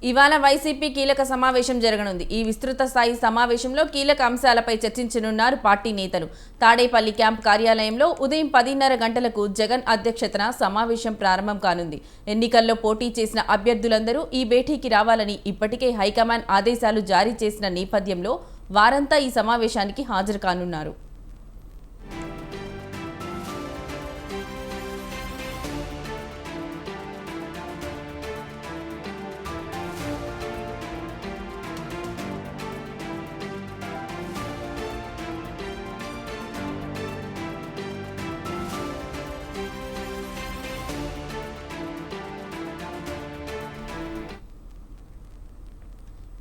ఇవాళ వైసీపీ కీలక సమావేశం జరగనుంది. ఈ విస్తృత స్థాయి సమావేశంలో కీలక అంశాలపై చర్చించనున్నారు పార్టీ నేతలు. తాడేపల్లి క్యాంప్ కార్యాలయంలో ఉదయం 10:30 గంటలకు జగన్ అధ్యక్షతన సమావేశం ప్రారంభం కానుంది. ఎన్నికల్లో పోటీ చేసిన అభ్యర్థులందరూ ఈ భేటీకి రావాలని ఇప్పటికే హైకమాండ్ ఆదేశాలు జారీ చేసిన నేపథ్యంలో వారంతా ఈ సమావేశానికి హాజరు కానున్నారు.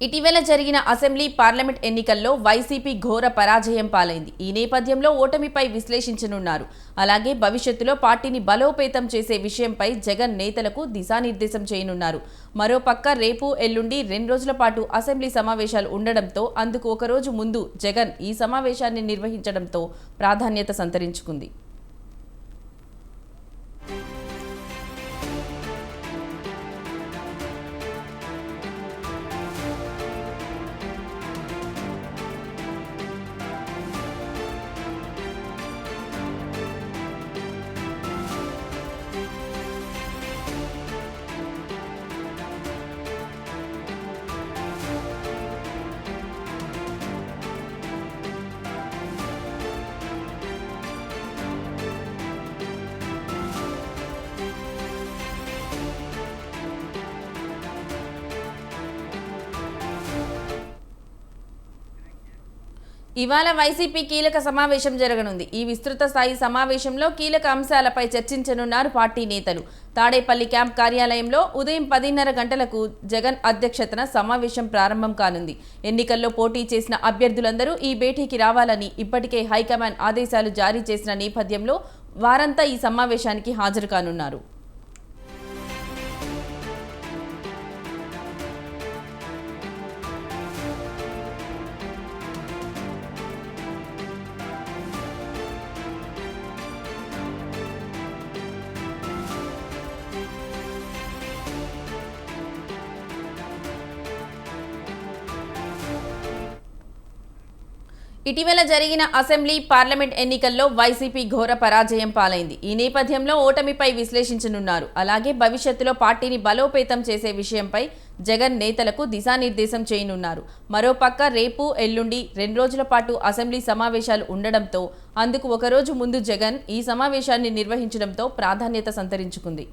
ఇటీవల జరిగిన అసెంబ్లీ పార్లమెంట్ ఎన్నికల్లో వైసీపీ ఘోర పరాజయం పాలైంది. ఈ నేపథ్యంలో ఓటమిపై విశ్లేషించనున్నారు. అలాగే భవిష్యత్తులో పార్టీని బలోపేతం చేసే విషయంపై జగన్ నేతలకు దిశానిర్దేశం చేయనున్నారు. మరోపక్క రేపు ఎల్లుండి 2 రోజుల పాటు అసెంబ్లీ సమావేశాలు ఉండడంతో అందుకు ఒకరోజు ముందు జగన్ ఈ సమావేశాన్ని నిర్వహించడంతో ప్రాధాన్యత సంతరించుకుంది. ఇవాళ వైసీపీ కీలక సమావేశం జరగనుంది. ఈ విస్తృత స్థాయి సమావేశంలో కీలక అంశాలపై చర్చించనున్నారు పార్టీ నేతలు. తాడేపల్లి క్యాంప్ కార్యాలయంలో ఉదయం 10:30 గంటలకు జగన్ అధ్యక్షతన సమావేశం ప్రారంభం కానుంది. ఎన్నికల్లో పోటీ చేసిన అభ్యర్థులందరూ ఈ భేటీకి రావాలని ఇప్పటికే హైకమాండ్ ఆదేశాలు జారీ చేసిన నేపథ్యంలో వారంతా ఈ సమావేశానికి హాజరు కానున్నారు. ఇటీవల జరిగిన అసెంబ్లీ పార్లమెంట్ ఎన్నికల్లో వైసీపీ ఘోర పరాజయం పాలైంది. ఈ నేపథ్యంలో ఓటమిపై విశ్లేషించనున్నారు. అలాగే భవిష్యత్తులో పార్టీని బలోపేతం చేసే విషయంపై జగన్ నేతలకు దిశానిర్దేశం చేయనున్నారు. మరోపక్క రేపు ఎల్లుండి 2 రోజుల పాటు అసెంబ్లీ సమావేశాలు ఉండడంతో అందుకు ఒకరోజు ముందు జగన్ ఈ సమావేశాన్ని నిర్వహించడంతో ప్రాధాన్యత సంతరించుకుంది.